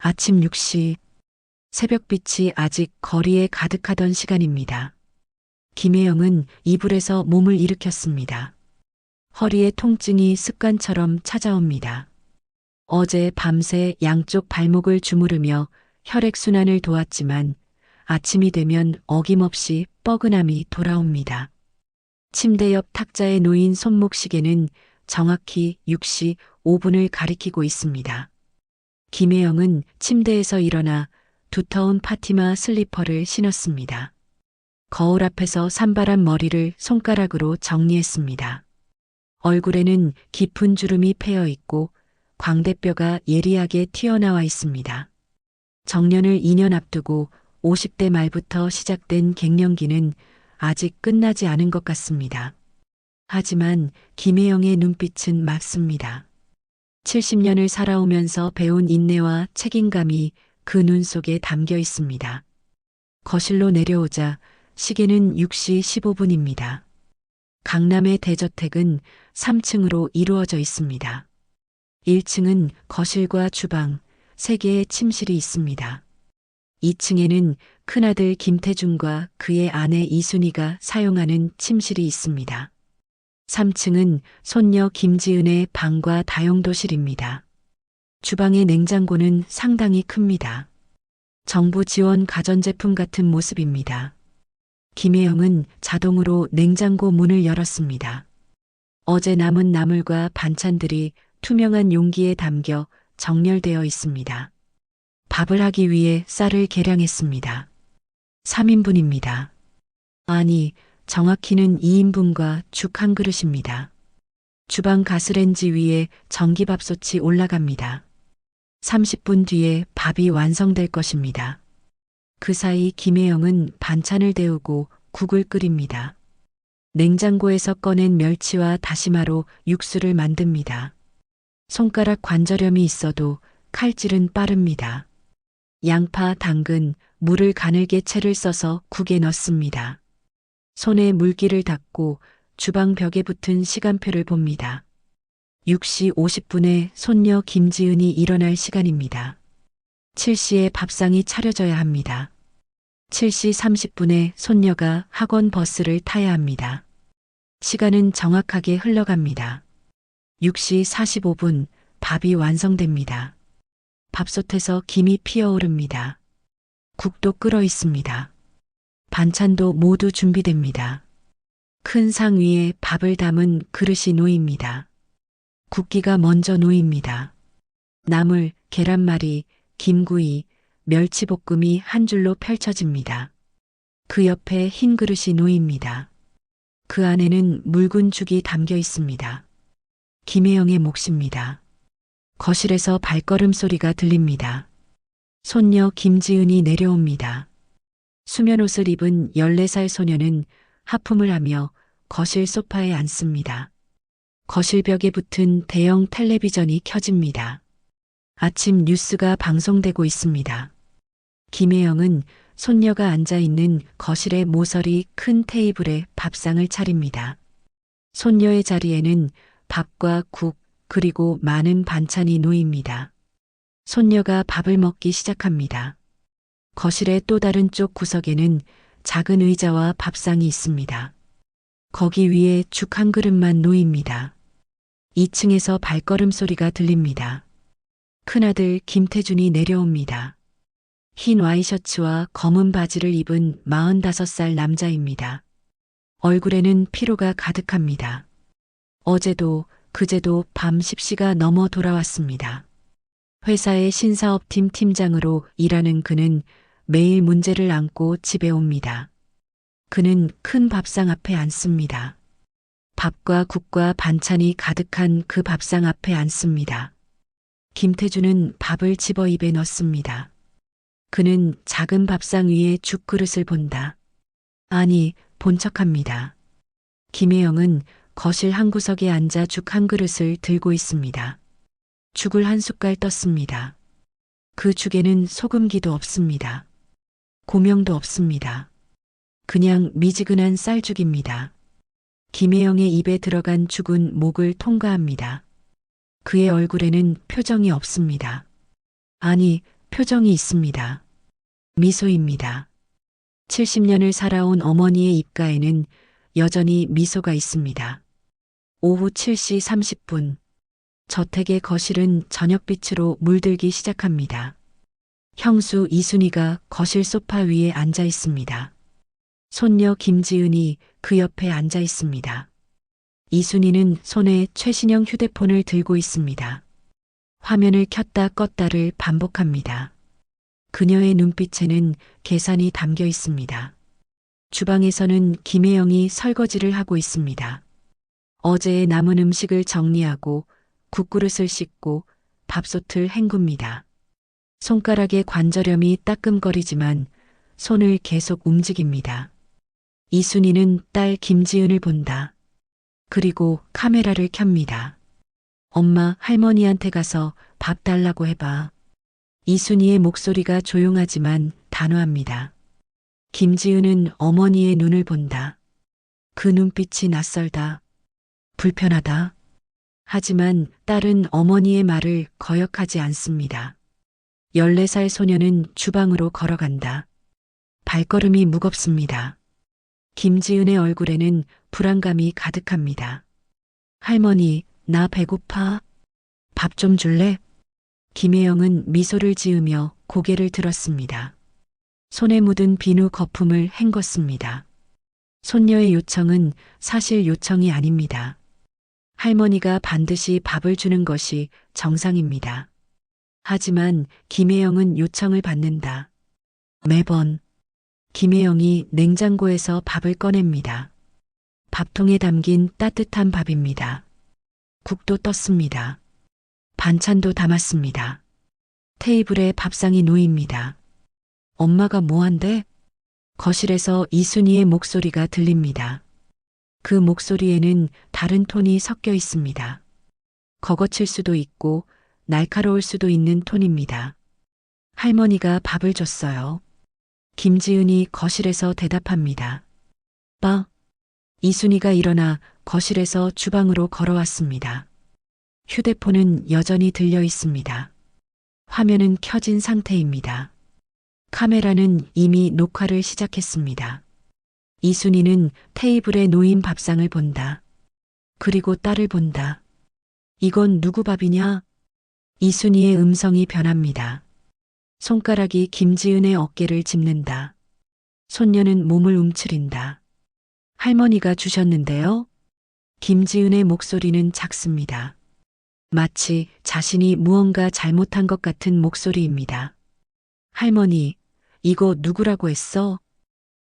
아침 6시, 새벽빛이 아직 거리에 가득하던 시간입니다. 김혜영은 이불에서 몸을 일으켰습니다. 허리에 통증이 습관처럼 찾아옵니다. 어제 밤새 양쪽 발목을 주무르며 혈액순환을 도왔지만 아침이 되면 어김없이 뻐근함이 돌아옵니다. 침대 옆 탁자에 놓인 손목 시계는 정확히 6시 5분을 가리키고 있습니다. 김혜영은 침대에서 일어나 두터운 파티마 슬리퍼를 신었습니다. 거울 앞에서 산발한 머리를 손가락으로 정리했습니다. 얼굴에는 깊은 주름이 패여 있고 광대뼈가 예리하게 튀어나와 있습니다. 정년을 2년 앞두고 50대 말부터 시작된 갱년기는 아직 끝나지 않은 것 같습니다. 하지만 김혜영의 눈빛은 맑습니다. 70년을 살아오면서 배운 인내와 책임감이 그 눈 속에 담겨 있습니다. 거실로 내려오자 시계는 6시 15분입니다. 강남의 대저택은 3층으로 이루어져 있습니다. 1층은 거실과 주방, 3개의 침실이 있습니다. 2층에는 큰아들 김태준과 그의 아내 이순희가 사용하는 침실이 있습니다. 3층은 손녀 김지은의 방과 다용도실입니다. 주방의 냉장고는 상당히 큽니다. 정부 지원 가전제품 같은 모습입니다. 김혜영은 자동으로 냉장고 문을 열었습니다. 어제 남은 나물과 반찬들이 투명한 용기에 담겨 정렬되어 있습니다. 밥을 하기 위해 쌀을 계량했습니다. 3인분입니다. 아니, 정확히는 2인분과 죽 한 그릇입니다. 주방 가스레인지 위에 전기밥솥이 올라갑니다. 30분 뒤에 밥이 완성될 것입니다. 그 사이 김혜영은 반찬을 데우고 국을 끓입니다. 냉장고에서 꺼낸 멸치와 다시마로 육수를 만듭니다. 손가락 관절염이 있어도 칼질은 빠릅니다. 양파, 당근, 물을 가늘게 채를 써서 국에 넣습니다. 손에 물기를 닦고 주방 벽에 붙은 시간표를 봅니다. 6시 50분에 손녀 김지은이 일어날 시간입니다. 7시에 밥상이 차려져야 합니다. 7시 30분에 손녀가 학원 버스를 타야 합니다. 시간은 정확하게 흘러갑니다. 6시 45분 밥이 완성됩니다. 밥솥에서 김이 피어오릅니다. 국도 끓어 있습니다. 반찬도 모두 준비됩니다. 큰 상 위에 밥을 담은 그릇이 놓입니다. 국기가 먼저 놓입니다. 나물, 계란말이, 김구이, 멸치볶음이 한 줄로 펼쳐집니다. 그 옆에 흰 그릇이 놓입니다. 그 안에는 묽은 죽이 담겨 있습니다. 김혜영의 몫입니다. 거실에서 발걸음 소리가 들립니다. 손녀 김지은이 내려옵니다. 수면옷을 입은 14살 소녀는 하품을 하며 거실 소파에 앉습니다. 거실 벽에 붙은 대형 텔레비전이 켜집니다. 아침 뉴스가 방송되고 있습니다. 김혜영은 손녀가 앉아 있는 거실의 모서리 큰 테이블에 밥상을 차립니다. 손녀의 자리에는 밥과 국 그리고 많은 반찬이 놓입니다. 손녀가 밥을 먹기 시작합니다. 거실의 또 다른 쪽 구석에는 작은 의자와 밥상이 있습니다. 거기 위에 죽 한 그릇만 놓입니다. 2층에서 발걸음 소리가 들립니다. 큰아들 김태준이 내려옵니다. 흰 와이셔츠와 검은 바지를 입은 45살 남자입니다. 얼굴에는 피로가 가득합니다. 어제도 그제도 밤 10시가 넘어 돌아왔습니다. 회사의 신사업팀 팀장으로 일하는 그는 매일 문제를 안고 집에 옵니다. 그는 큰 밥상 앞에 앉습니다. 밥과 국과 반찬이 가득한 그 밥상 앞에 앉습니다. 김태준은 밥을 집어 입에 넣습니다. 그는 작은 밥상 위에 죽 그릇을 본다. 아니, 본 척합니다. 김혜영은 거실 한 구석에 앉아 죽 한 그릇을 들고 있습니다. 죽을 한 숟갈 떴습니다. 그 죽에는 소금기도 없습니다. 고명도 없습니다. 그냥 미지근한 쌀죽입니다. 김혜영의 입에 들어간 죽은 목을 통과합니다. 그의 얼굴에는 표정이 없습니다. 아니, 표정이 있습니다. 미소입니다. 70년을 살아온 어머니의 입가에는 여전히 미소가 있습니다. 오후 7시 30분. 저택의 거실은 저녁빛으로 물들기 시작합니다. 형수 이순이가 거실 소파 위에 앉아 있습니다. 손녀 김지은이 그 옆에 앉아 있습니다. 이순이는 손에 최신형 휴대폰을 들고 있습니다. 화면을 켰다 껐다를 반복합니다. 그녀의 눈빛에는 계산이 담겨 있습니다. 주방에서는 김혜영이 설거지를 하고 있습니다. 어제의 남은 음식을 정리하고 국그릇을 씻고 밥솥을 헹굽니다. 손가락의 관절염이 따끔거리지만 손을 계속 움직입니다. 이순이는 딸 김지은을 본다. 그리고 카메라를 켭니다. 엄마, 할머니한테 가서 밥 달라고 해봐. 이순이의 목소리가 조용하지만 단호합니다. 김지은은 어머니의 눈을 본다. 그 눈빛이 낯설다. 불편하다. 하지만 딸은 어머니의 말을 거역하지 않습니다. 14살 소녀는 주방으로 걸어간다. 발걸음이 무겁습니다. 김지은의 얼굴에는 불안감이 가득합니다. 할머니, 나 배고파. 밥 좀 줄래? 김혜영은 미소를 지으며 고개를 들었습니다. 손에 묻은 비누 거품을 헹궜습니다. 손녀의 요청은 사실 요청이 아닙니다. 할머니가 반드시 밥을 주는 것이 정상입니다. 하지만 김혜영은 요청을 받는다. 매번 김혜영이 냉장고에서 밥을 꺼냅니다. 밥통에 담긴 따뜻한 밥입니다. 국도 떴습니다. 반찬도 담았습니다. 테이블에 밥상이 놓입니다. 엄마가 뭐한대? 거실에서 이순이의 목소리가 들립니다. 그 목소리에는 다른 톤이 섞여 있습니다. 거거칠 수도 있고 날카로울 수도 있는 톤입니다. 할머니가 밥을 줬어요. 김지은이 거실에서 대답합니다. 빠. 이순이가 일어나 거실에서 주방으로 걸어왔습니다. 휴대폰은 여전히 들려 있습니다. 화면은 켜진 상태입니다. 카메라는 이미 녹화를 시작했습니다. 이순이는 테이블에 놓인 밥상을 본다. 그리고 딸을 본다. 이건 누구 밥이냐? 이순이의 음성이 변합니다. 손가락이 김지은의 어깨를 짚는다. 손녀는 몸을 움츠린다. 할머니가 주셨는데요? 김지은의 목소리는 작습니다. 마치 자신이 무언가 잘못한 것 같은 목소리입니다. 할머니, 이거 누구라고 했어?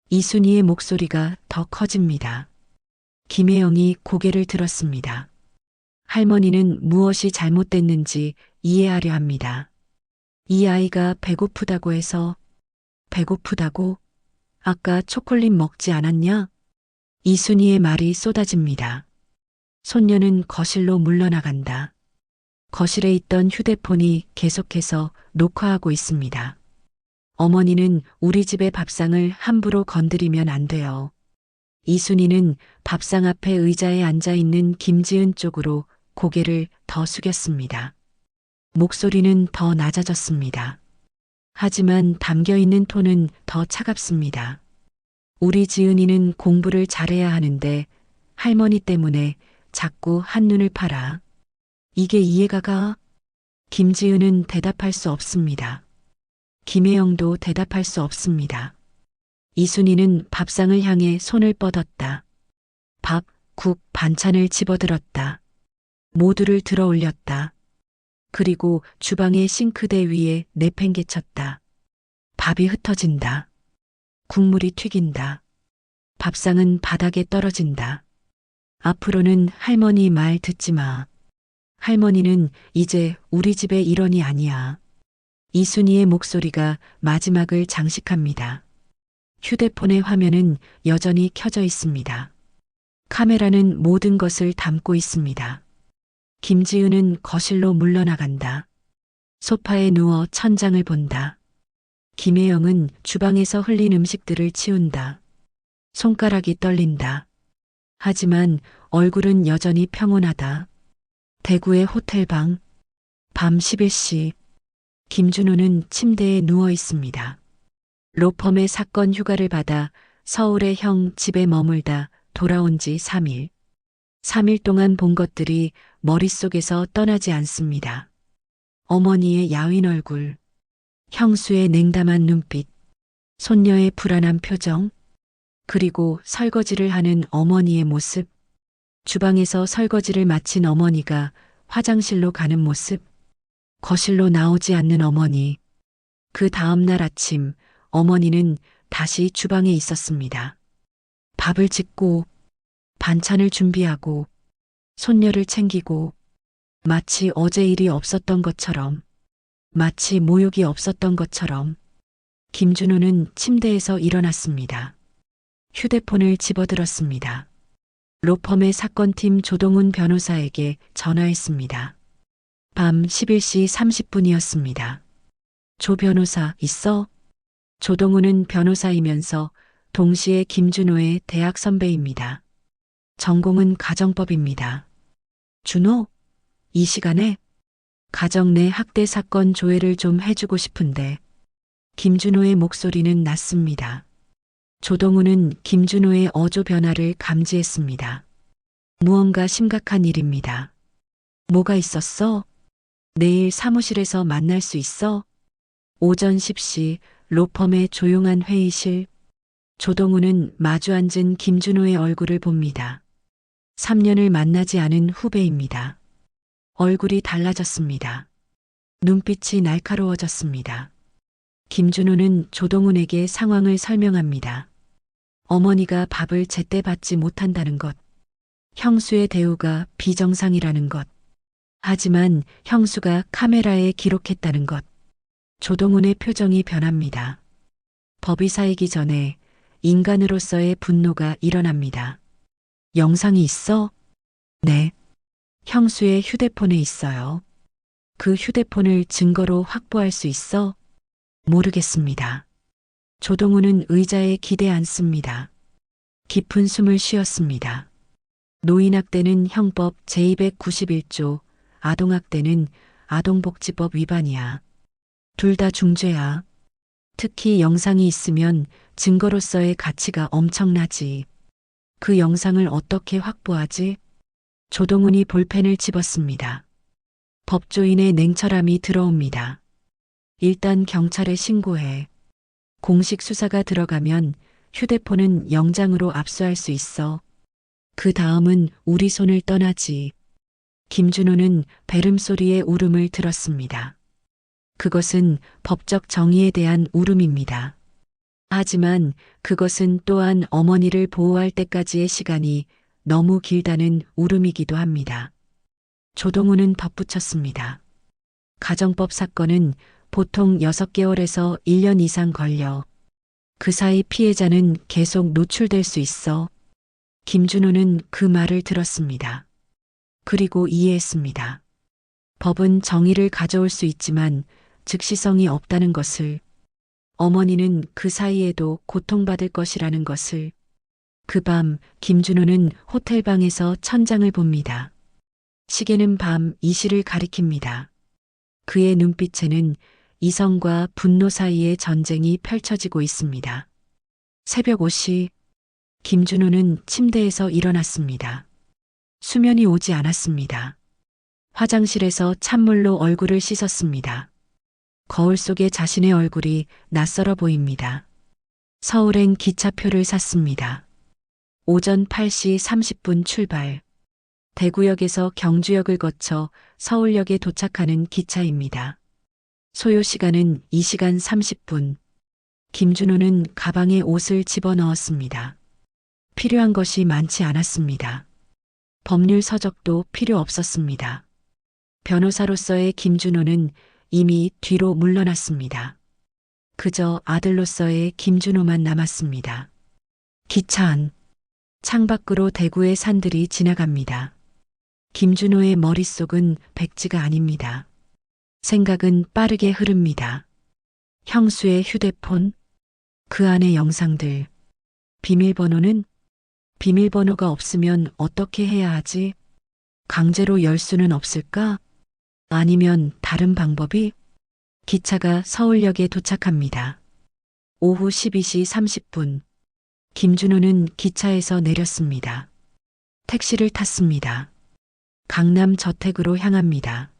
이순이의 목소리가 더 커집니다. 김혜영이 고개를 들었습니다. 할머니는 무엇이 잘못됐는지 이해하려 합니다. 이 아이가 배고프다고 해서 배고프다고? 아까 초콜릿 먹지 않았냐? 이순이의 말이 쏟아집니다. 손녀는 거실로 물러나간다. 거실에 있던 휴대폰이 계속해서 녹화하고 있습니다. 어머니는 우리 집의 밥상을 함부로 건드리면 안 돼요. 이순이는 밥상 앞에 의자에 앉아 있는 김지은 쪽으로 고개를 더 숙였습니다. 목소리는 더 낮아졌습니다. 하지만 담겨 있는 톤은 더 차갑습니다. 우리 지은이는 공부를 잘해야 하는데 할머니 때문에 자꾸 한눈을 팔아. 이게 이해가 가? 김지은은 대답할 수 없습니다. 김혜영도 대답할 수 없습니다. 이순이는 밥상을 향해 손을 뻗었다. 밥, 국, 반찬을 집어들었다. 모두를 들어 올렸다. 그리고 주방의 싱크대 위에 내팽개쳤다. 밥이 흩어진다. 국물이 튀긴다. 밥상은 바닥에 떨어진다. 앞으로는 할머니 말 듣지 마. 할머니는 이제 우리 집의 일원이 아니야. 이순이의 목소리가 마지막을 장식합니다. 휴대폰의 화면은 여전히 켜져 있습니다. 카메라는 모든 것을 담고 있습니다. 김지은은 거실로 물러나간다. 소파에 누워 천장을 본다. 김혜영은 주방에서 흘린 음식들을 치운다. 손가락이 떨린다. 하지만 얼굴은 여전히 평온하다. 대구의 호텔방. 밤 11시. 김준호는 침대에 누워 있습니다. 로펌의 사건 휴가를 받아 서울의 형 집에 머물다 돌아온 지 3일. 3일 동안 본 것들이 머릿속에서 떠나지 않습니다. 어머니의 야윈 얼굴, 형수의 냉담한 눈빛, 손녀의 불안한 표정, 그리고 설거지를 하는 어머니의 모습, 주방에서 설거지를 마친 어머니가 화장실로 가는 모습, 거실로 나오지 않는 어머니. 그 다음 날 아침 어머니는 다시 주방에 있었습니다. 밥을 짓고 반찬을 준비하고 손녀를 챙기고 마치 어제 일이 없었던 것처럼, 마치 모욕이 없었던 것처럼 김준호는 침대에서 일어났습니다. 휴대폰을 집어들었습니다. 로펌의 사건팀 조동훈 변호사에게 전화했습니다. 밤 11시 30분이었습니다. 조 변호사 있어? 조동훈은 변호사이면서 동시에 김준호의 대학 선배입니다. 전공은 가정법입니다. 준호, 이 시간에 가정 내 학대 사건 조회를 좀 해주고 싶은데. 김준호의 목소리는 낮습니다. 조동훈은 김준호의 어조 변화를 감지했습니다. 무언가 심각한 일입니다. 뭐가 있었어? 내일 사무실에서 만날 수 있어? 오전 10시 로펌의 조용한 회의실. 조동훈은 마주 앉은 김준호의 얼굴을 봅니다. 3년을 만나지 않은 후배입니다. 얼굴이 달라졌습니다. 눈빛이 날카로워졌습니다. 김준호는 조동훈에게 상황을 설명합니다. 어머니가 밥을 제때 받지 못한다는 것, 형수의 대우가 비정상이라는 것, 하지만 형수가 카메라에 기록했다는 것. 조동훈의 표정이 변합니다. 법이 사이기 전에 인간으로서의 분노가 일어납니다. 영상이 있어? 네. 형수의 휴대폰에 있어요. 그 휴대폰을 증거로 확보할 수 있어? 모르겠습니다. 조동훈은 의자에 기대 앉습니다. 깊은 숨을 쉬었습니다. 노인학대는 형법 제291조, 아동학대는 아동복지법 위반이야. 둘 다 중죄야. 특히 영상이 있으면 증거로서의 가치가 엄청나지. 그 영상을 어떻게 확보하지? 조동훈이 볼펜을 집었습니다. 법조인의 냉철함이 들어옵니다. 일단 경찰에 신고해. 공식 수사가 들어가면 휴대폰은 영장으로 압수할 수 있어. 그 다음은 우리 손을 떠나지. 김준호는 배름소리의 울음을 들었습니다. 그것은 법적 정의에 대한 울음입니다. 하지만 그것은 또한 어머니를 보호할 때까지의 시간이 너무 길다는 울음이기도 합니다. 조동훈은 덧붙였습니다. 가정법 사건은 보통 6개월에서 1년 이상 걸려. 그 사이 피해자는 계속 노출될 수 있어. 김준호는 그 말을 들었습니다. 그리고 이해했습니다. 법은 정의를 가져올 수 있지만 즉시성이 없다는 것을, 어머니는 그 사이에도 고통받을 것이라는 것을. 그 밤 김준호는 호텔방에서 천장을 봅니다. 시계는 밤 2시를 가리킵니다. 그의 눈빛에는 이성과 분노 사이의 전쟁이 펼쳐지고 있습니다. 새벽 5시 김준호는 침대에서 일어났습니다. 수면이 오지 않았습니다. 화장실에서 찬물로 얼굴을 씻었습니다. 거울 속에 자신의 얼굴이 낯설어 보입니다. 서울행 기차표를 샀습니다. 오전 8시 30분 출발. 대구역에서 경주역을 거쳐 서울역에 도착하는 기차입니다. 소요 시간은 2시간 30분. 김준호는 가방에 옷을 집어넣었습니다. 필요한 것이 많지 않았습니다. 법률 서적도 필요 없었습니다. 변호사로서의 김준호는 이미 뒤로 물러났습니다. 그저 아들로서의 김준호만 남았습니다. 기차 안. 창밖으로 대구의 산들이 지나갑니다. 김준호의 머릿속은 백지가 아닙니다. 생각은 빠르게 흐릅니다. 형수의 휴대폰, 그 안의 영상들. 비밀번호는? 비밀번호가 없으면 어떻게 해야 하지? 강제로 열 수는 없을까? 아니면 다른 방법이? 기차가 서울역에 도착합니다. 오후 12시 30분. 김준호는 기차에서 내렸습니다. 택시를 탔습니다. 강남 저택으로 향합니다.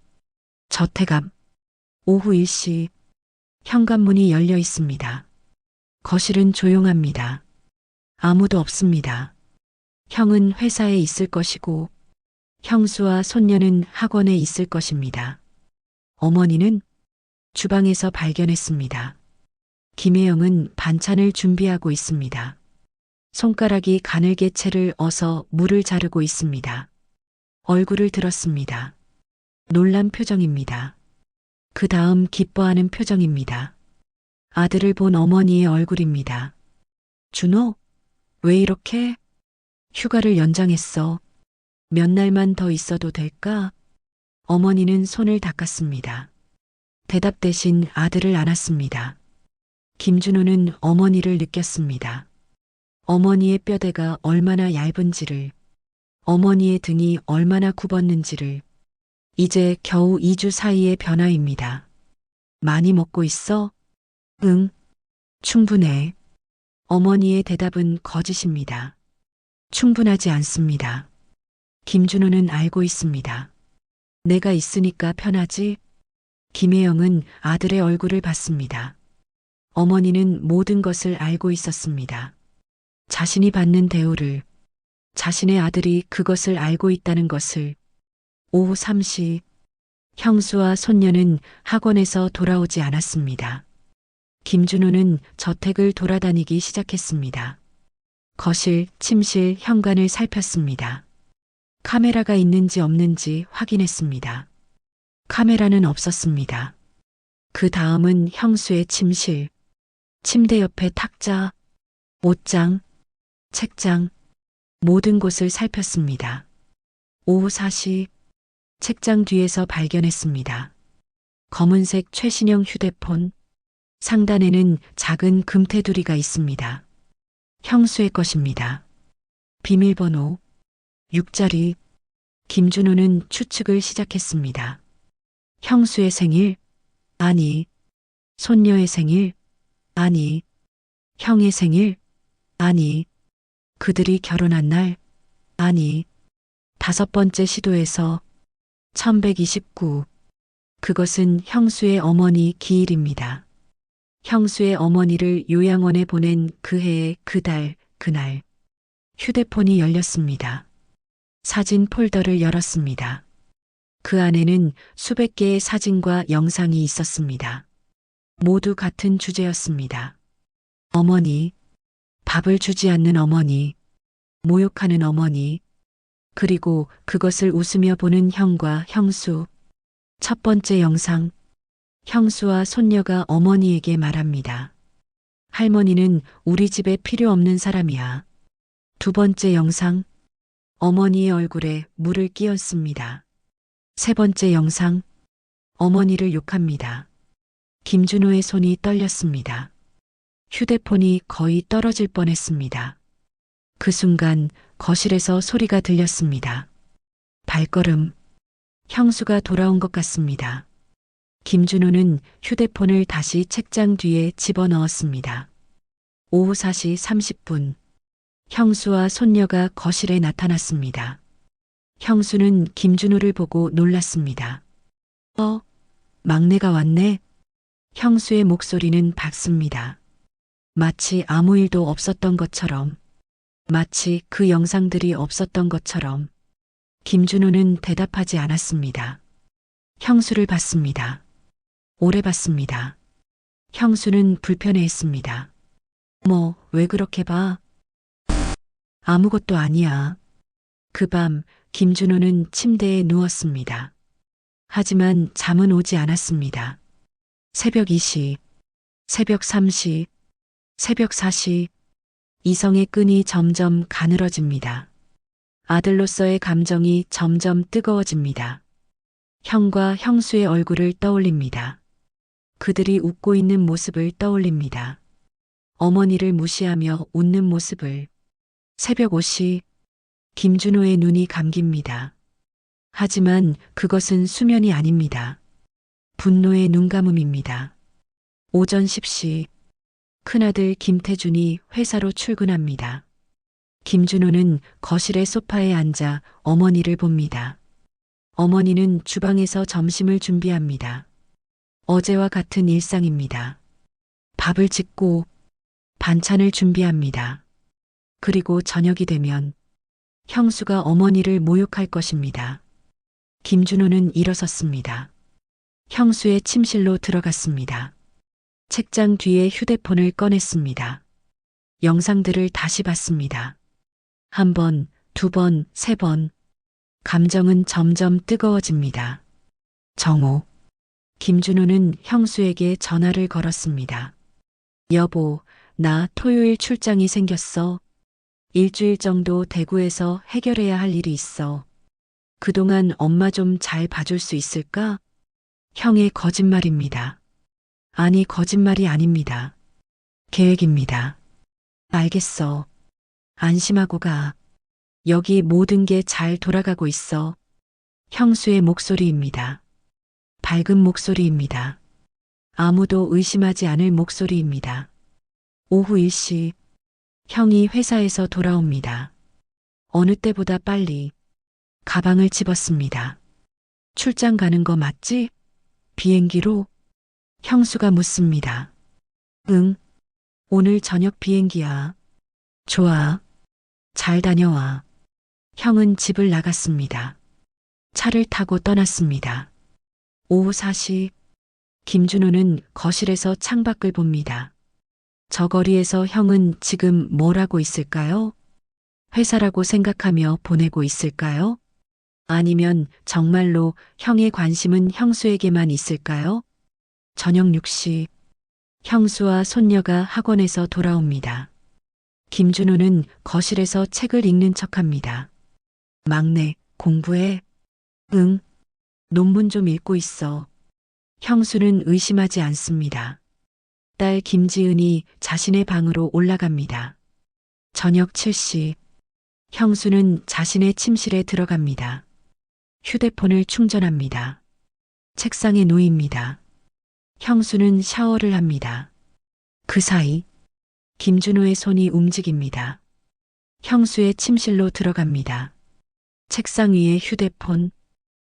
저택 앞. 오후 1시. 현관문이 열려 있습니다. 거실은 조용합니다. 아무도 없습니다. 형은 회사에 있을 것이고 형수와 손녀는 학원에 있을 것입니다. 어머니는 주방에서 발견했습니다. 김혜영은 반찬을 준비하고 있습니다. 손가락이 가늘게 채를 어서 물을 자르고 있습니다. 얼굴을 들었습니다. 놀란 표정입니다. 그 다음 기뻐하는 표정입니다. 아들을 본 어머니의 얼굴입니다. 준호, 왜 이렇게? 휴가를 연장했어. 몇 날만 더 있어도 될까? 어머니는 손을 닦았습니다. 대답 대신 아들을 안았습니다. 김준호는 어머니를 느꼈습니다. 어머니의 뼈대가 얼마나 얇은지를, 어머니의 등이 얼마나 굽었는지를. 이제 겨우 2주 사이의 변화입니다. 많이 먹고 있어? 응, 충분해. 어머니의 대답은 거짓입니다. 충분하지 않습니다. 김준호는 알고 있습니다. 내가 있으니까 편하지? 김혜영은 아들의 얼굴을 봤습니다. 어머니는 모든 것을 알고 있었습니다. 자신이 받는 대우를, 자신의 아들이 그것을 알고 있다는 것을. 오후 3시. 형수와 손녀는 학원에서 돌아오지 않았습니다. 김준호는 저택을 돌아다니기 시작했습니다. 거실, 침실, 현관을 살폈습니다. 카메라가 있는지 없는지 확인했습니다. 카메라는 없었습니다. 그 다음은 형수의 침실, 침대 옆에 탁자, 옷장, 책장, 모든 곳을 살폈습니다. 오후 4시. 책장 뒤에서 발견했습니다. 검은색 최신형 휴대폰, 상단에는 작은 금테두리가 있습니다. 형수의 것입니다. 비밀번호 6자리. 김준호는 추측을 시작했습니다. 형수의 생일? 아니. 손녀의 생일? 아니. 형의 생일? 아니. 그들이 결혼한 날? 아니. 5번째 시도에서 1129. 그것은 형수의 어머니 기일입니다. 형수의 어머니를 요양원에 보낸 그 해의 그달, 그날. 휴대폰이 열렸습니다. 사진 폴더를 열었습니다. 그 안에는 수백 개의 사진과 영상이 있었습니다. 모두 같은 주제였습니다. 어머니, 밥을 주지 않는 어머니, 모욕하는 어머니, 그리고 그것을 웃으며 보는 형과 형수. 첫 번째 영상. 형수와 손녀가 어머니에게 말합니다. 할머니는 우리 집에 필요 없는 사람이야. 두 번째 영상. 어머니의 얼굴에 물을 끼얹습니다. 세 번째 영상. 어머니를 욕합니다. 김준호의 손이 떨렸습니다. 휴대폰이 거의 떨어질 뻔했습니다. 그 순간 거실에서 소리가 들렸습니다. 발걸음. 형수가 돌아온 것 같습니다. 김준호는 휴대폰을 다시 책장 뒤에 집어넣었습니다. 오후 4시 30분. 형수와 손녀가 거실에 나타났습니다. 형수는 김준호를 보고 놀랐습니다. 막내가 왔네? 형수의 목소리는 밝습니다. 마치 아무 일도 없었던 것처럼, 마치 그 영상들이 없었던 것처럼. 김준호는 대답하지 않았습니다. 형수를 봤습니다. 오래 봤습니다. 형수는 불편해했습니다. 왜 그렇게 봐? 아무것도 아니야. 그 밤 김준호는 침대에 누웠습니다. 하지만 잠은 오지 않았습니다. 새벽 2시, 새벽 3시, 새벽 4시. 이성의 끈이 점점 가늘어집니다. 아들로서의 감정이 점점 뜨거워집니다. 형과 형수의 얼굴을 떠올립니다. 그들이 웃고 있는 모습을 떠올립니다. 어머니를 무시하며 웃는 모습을. 새벽 5시. 김준호의 눈이 감깁니다. 하지만 그것은 수면이 아닙니다. 분노의 눈감음입니다. 오전 10시 큰아들 김태준이 회사로 출근합니다. 김준호는 거실의 소파에 앉아 어머니를 봅니다. 어머니는 주방에서 점심을 준비합니다. 어제와 같은 일상입니다. 밥을 짓고 반찬을 준비합니다. 그리고 저녁이 되면 형수가 어머니를 모욕할 것입니다. 김준호는 일어섰습니다. 형수의 침실로 들어갔습니다. 책장 뒤에 휴대폰을 꺼냈습니다. 영상들을 다시 봤습니다. 한 번, 두 번, 세 번. 감정은 점점 뜨거워집니다. 정오. 김준호는 형수에게 전화를 걸었습니다. 여보, 나 토요일 출장이 생겼어. 일주일 정도 대구에서 해결해야 할 일이 있어. 그동안 엄마 좀 잘 봐줄 수 있을까? 형의 거짓말입니다. 아니, 거짓말이 아닙니다. 계획입니다. 알겠어. 안심하고 가. 여기 모든 게 잘 돌아가고 있어. 형수의 목소리입니다. 밝은 목소리입니다. 아무도 의심하지 않을 목소리입니다. 오후 1시 형이 회사에서 돌아옵니다. 어느 때보다 빨리 가방을 집었습니다. 출장 가는 거 맞지? 비행기로? 형수가 묻습니다. 응, 오늘 저녁 비행기야. 좋아. 잘 다녀와. 형은 집을 나갔습니다. 차를 타고 떠났습니다. 오후 4시 김준호는 거실에서 창밖을 봅니다. 저 거리에서 형은 지금 뭘 하고 있을까요? 회사라고 생각하며 보내고 있을까요? 아니면 정말로 형의 관심은 형수에게만 있을까요? 저녁 6시 형수와 손녀가 학원에서 돌아옵니다. 김준호는 거실에서 책을 읽는 척합니다. 막내, 공부해? 응, 논문 좀 읽고 있어. 형수는 의심하지 않습니다. 딸 김지은이 자신의 방으로 올라갑니다. 저녁 7시 형수는 자신의 침실에 들어갑니다. 휴대폰을 충전합니다. 책상에 놓입니다. 형수는 샤워를 합니다. 그 사이 김준호의 손이 움직입니다. 형수의 침실로 들어갑니다. 책상 위에 휴대폰,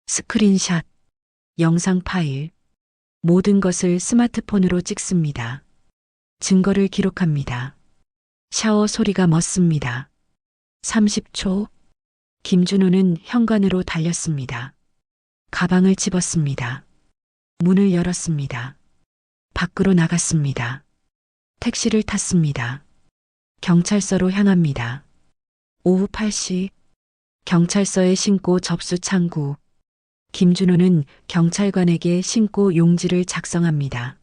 스크린샷, 영상 파일, 모든 것을 스마트폰으로 찍습니다. 증거를 기록합니다. 샤워 소리가 멎습니다. 30초. 김준호는 현관으로 달렸습니다. 가방을 집었습니다. 문을 열었습니다. 밖으로 나갔습니다. 택시를 탔습니다. 경찰서로 향합니다. 오후 8시 경찰서에 신고 접수 창구. 김준호는 경찰관에게 신고 용지를 작성합니다.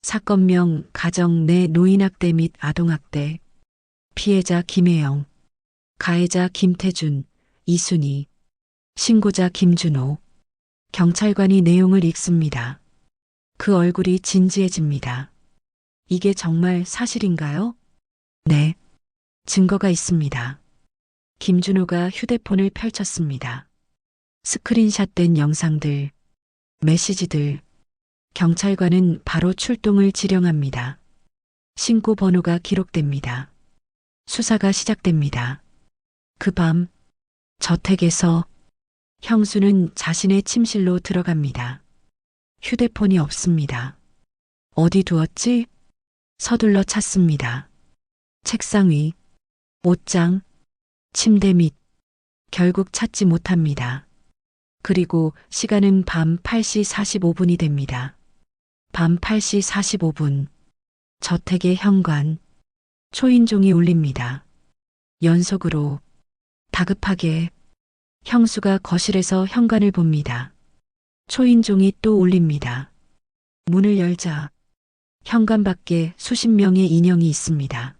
사건명 가정 내 노인학대 및 아동학대. 피해자 김혜영. 가해자 김태준, 이순희. 신고자 김준호. 경찰관이 내용을 읽습니다. 그 얼굴이 진지해집니다. 이게 정말 사실인가요? 네. 증거가 있습니다. 김준호가 휴대폰을 펼쳤습니다. 스크린샷된 영상들, 메시지들. 경찰관은 바로 출동을 지령합니다. 신고 번호가 기록됩니다. 수사가 시작됩니다. 그 밤 저택에서 형수는 자신의 침실로 들어갑니다. 휴대폰이 없습니다. 어디 두었지? 서둘러 찾습니다. 책상 위, 옷장, 침대 밑. 결국 찾지 못합니다. 그리고 시간은 밤 8시 45분이 됩니다. 밤 8시 45분. 저택의 현관. 초인종이 울립니다. 연속으로 다급하게 형수가 거실에서 현관을 봅니다. 초인종이 또 울립니다. 문을 열자 현관 밖에 수십 명의 인형이 있습니다.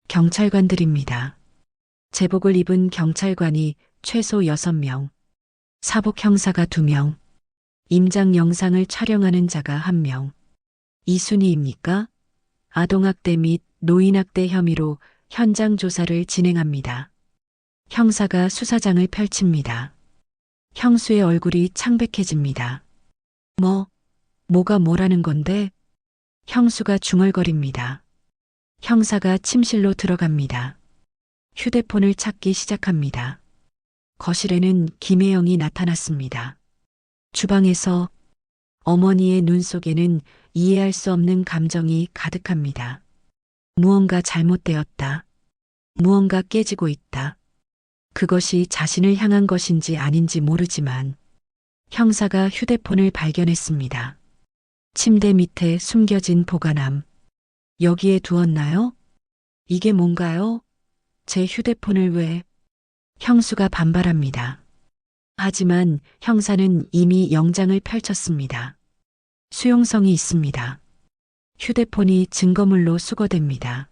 경찰관들입니다. 제복을 입은 경찰관이 최소 6명, 사복 형사가 2명, 임장 영상을 촬영하는 자가 1명. 이순희입니까? 아동학대 및 노인학대 혐의로 현장 조사를 진행합니다. 형사가 수사장을 펼칩니다. 형수의 얼굴이 창백해집니다. 뭐가 뭐라는 건데? 형수가 중얼거립니다. 형사가 침실로 들어갑니다. 휴대폰을 찾기 시작합니다. 거실에는 김혜영이 나타났습니다. 주방에서 어머니의 눈 속에는 이해할 수 없는 감정이 가득합니다. 무언가 잘못되었다. 무언가 깨지고 있다. 그것이 자신을 향한 것인지 아닌지 모르지만 형사가 휴대폰을 발견했습니다. 침대 밑에 숨겨진 보관함. 여기에 두었나요? 이게 뭔가요? 제 휴대폰을 왜? 형수가 반발합니다. 하지만 형사는 이미 영장을 펼쳤습니다. 수용성이 있습니다. 휴대폰이 증거물로 수거됩니다.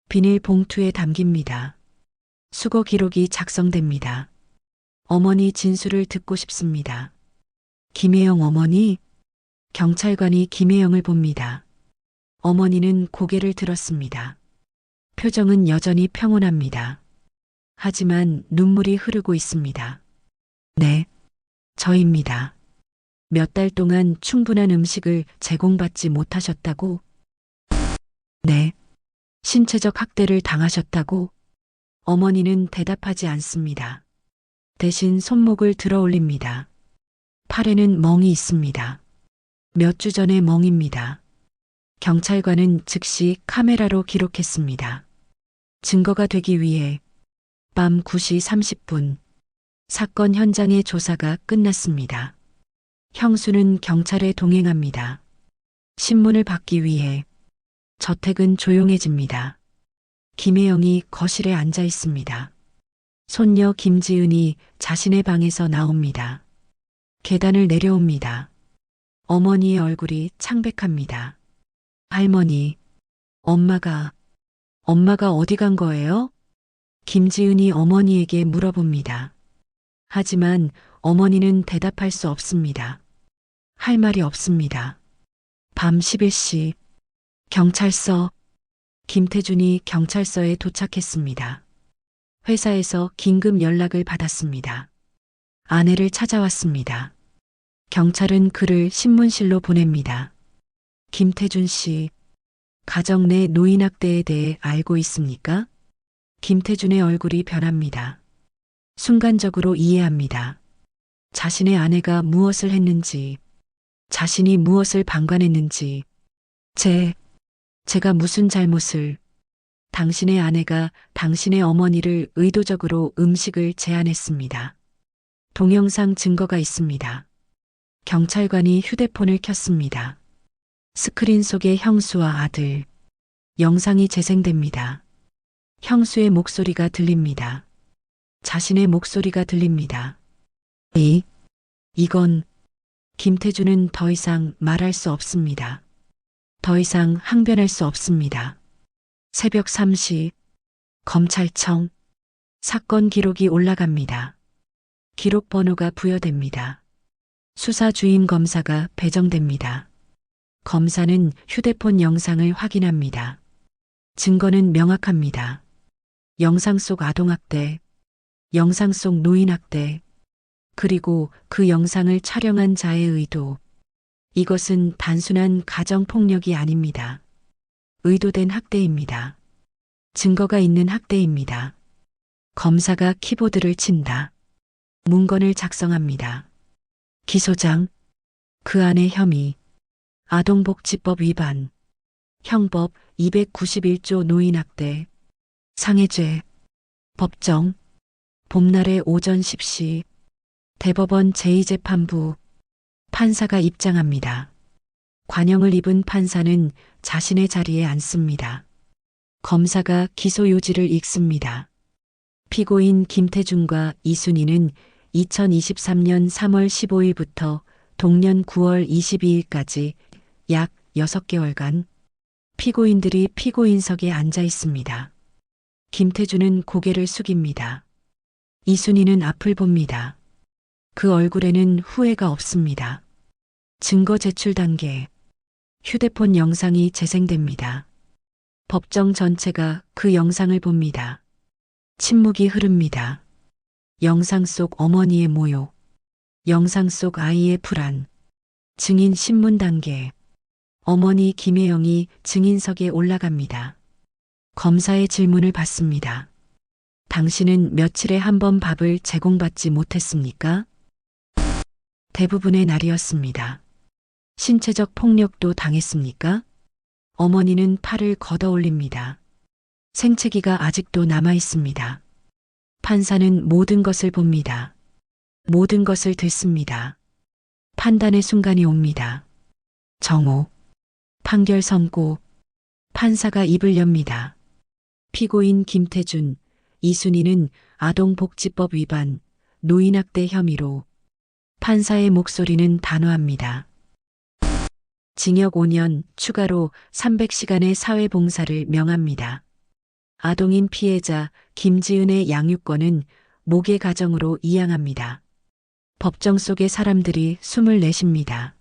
비닐 봉투에 담깁니다. 수거 기록이 작성됩니다. 어머니 진술을 듣고 싶습니다. 김혜영 어머니? 경찰관이 김혜영을 봅니다. 어머니는 고개를 들었습니다. 표정은 여전히 평온합니다. 하지만 눈물이 흐르고 있습니다. 네, 저입니다. 몇 달 동안 충분한 음식을 제공받지 못하셨다고? 네, 신체적 학대를 당하셨다고? 어머니는 대답하지 않습니다. 대신 손목을 들어 올립니다. 팔에는 멍이 있습니다. 몇 주 전의 멍입니다. 경찰관은 즉시 카메라로 기록했습니다. 증거가 되기 위해 밤 9시 30분 사건 현장의 조사가 끝났습니다. 형수는 경찰에 동행합니다. 신문을 받기 위해 저택은 조용해집니다. 김혜영이 거실에 앉아 있습니다. 손녀 김지은이 자신의 방에서 나옵니다. 계단을 내려옵니다. 어머니의 얼굴이 창백합니다. 할머니, 엄마가 어디 간 거예요? 김지은이 어머니에게 물어봅니다. 하지만 어머니는 대답할 수 없습니다. 할 말이 없습니다. 밤 11시 경찰서. 김태준이 경찰서에 도착했습니다. 회사에서 긴급 연락을 받았습니다. 아내를 찾아왔습니다. 경찰은 그를 신문실로 보냅니다. 김태준 씨, 가정 내 노인학대에 대해 알고 있습니까? 김태준의 얼굴이 변합니다. 순간적으로 이해합니다. 자신의 아내가 무엇을 했는지, 자신이 무엇을 방관했는지, 제가 무슨 잘못을, 당신의 아내가 당신의 어머니를 의도적으로 음식을 제안했습니다. 동영상 증거가 있습니다. 경찰관이 휴대폰을 켰습니다. 스크린 속의 형수와 아들, 영상이 재생됩니다. 형수의 목소리가 들립니다. 자신의 목소리가 들립니다. 이건 김태준은 더 이상 말할 수 없습니다. 더 이상 항변할 수 없습니다. 새벽 3시 검찰청 사건 기록이 올라갑니다. 기록 번호가 부여됩니다. 수사 주임 검사가 배정됩니다. 검사는 휴대폰 영상을 확인합니다. 증거는 명확합니다. 영상 속 아동학대, 영상 속 노인학대, 그리고 그 영상을 촬영한 자의 의도. 이것은 단순한 가정폭력이 아닙니다. 의도된 학대입니다. 증거가 있는 학대입니다. 검사가 키보드를 친다. 문건을 작성합니다. 기소장, 그 안의 혐의, 아동복지법 위반, 형법 291조 노인학대, 상해죄, 법정, 봄날의 오전 10시, 대법원 제2재판부, 판사가 입장합니다. 관형을 입은 판사는 자신의 자리에 앉습니다. 검사가 기소 요지를 읽습니다. 피고인 김태준과 이순희는 2023년 3월 15일부터 동년 9월 22일까지 약 6개월간 피고인들이 피고인석에 앉아 있습니다. 김태준은 고개를 숙입니다. 이순희는 앞을 봅니다. 그 얼굴에는 후회가 없습니다. 증거 제출 단계. 휴대폰 영상이 재생됩니다. 법정 전체가 그 영상을 봅니다. 침묵이 흐릅니다. 영상 속 어머니의 모욕, 영상 속 아이의 불안, 증인 신문 단계. 어머니 김혜영이 증인석에 올라갑니다. 검사의 질문을 받습니다. 당신은 며칠에 한 번 밥을 제공받지 못했습니까? 대부분의 날이었습니다. 신체적 폭력도 당했습니까? 어머니는 팔을 걷어 올립니다. 생채기가 아직도 남아 있습니다. 판사는 모든 것을 봅니다. 모든 것을 듣습니다. 판단의 순간이 옵니다. 정오. 판결 선고. 판사가 입을 엽니다. 피고인 김태준, 이순희는 아동복지법 위반, 노인학대 혐의로. 판사의 목소리는 단호합니다. 징역 5년, 추가로 300시간의 사회봉사를 명합니다. 아동인 피해자 김지은의 양육권은 모계 가정으로 이양합니다. 법정 속의 사람들이 숨을 내쉽니다.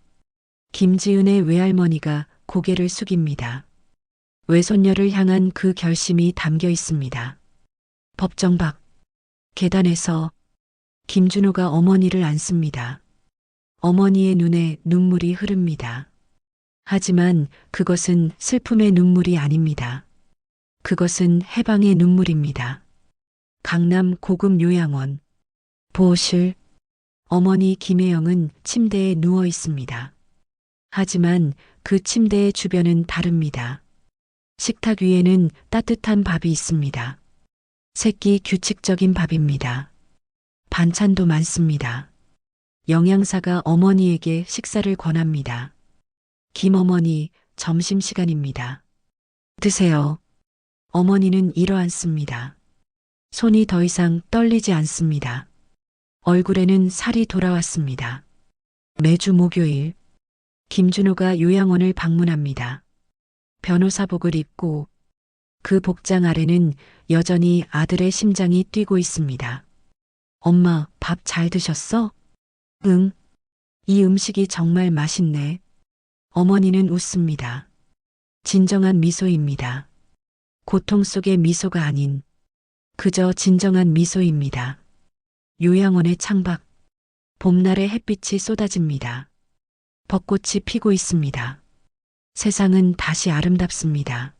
김지은의 외할머니가 고개를 숙입니다. 외손녀를 향한 그 결심이 담겨 있습니다. 법정 밖 계단에서 김준호가 어머니를 안습니다. 어머니의 눈에 눈물이 흐릅니다. 하지만 그것은 슬픔의 눈물이 아닙니다. 그것은 해방의 눈물입니다. 강남 고급 요양원. 보호실. 어머니 김혜영은 침대에 누워 있습니다. 하지만 그 침대의 주변은 다릅니다. 식탁 위에는 따뜻한 밥이 있습니다. 새끼 규칙적인 밥입니다. 반찬도 많습니다. 영양사가 어머니에게 식사를 권합니다. 김어머니, 점심시간입니다. 드세요. 어머니는 일어앉습니다. 손이 더 이상 떨리지 않습니다. 얼굴에는 살이 돌아왔습니다. 매주 목요일, 김준호가 요양원을 방문합니다. 변호사복을 입고 그 복장 아래는 여전히 아들의 심장이 뛰고 있습니다. 엄마, 밥 잘 드셨어? 응. 이 음식이 정말 맛있네. 어머니는 웃습니다. 진정한 미소입니다. 고통 속의 미소가 아닌 그저 진정한 미소입니다. 요양원의 창밖. 봄날의 햇빛이 쏟아집니다. 벚꽃이 피고 있습니다. 세상은 다시 아름답습니다.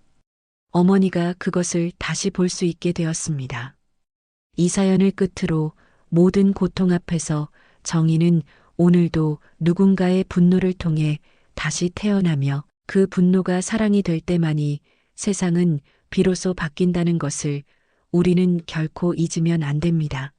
어머니가 그것을 다시 볼 수 있게 되었습니다. 이 사연을 끝으로 모든 고통 앞에서 정의는 오늘도 누군가의 분노를 통해 다시 태어나며 그 분노가 사랑이 될 때만이 세상은 비로소 바뀐다는 것을 우리는 결코 잊으면 안 됩니다.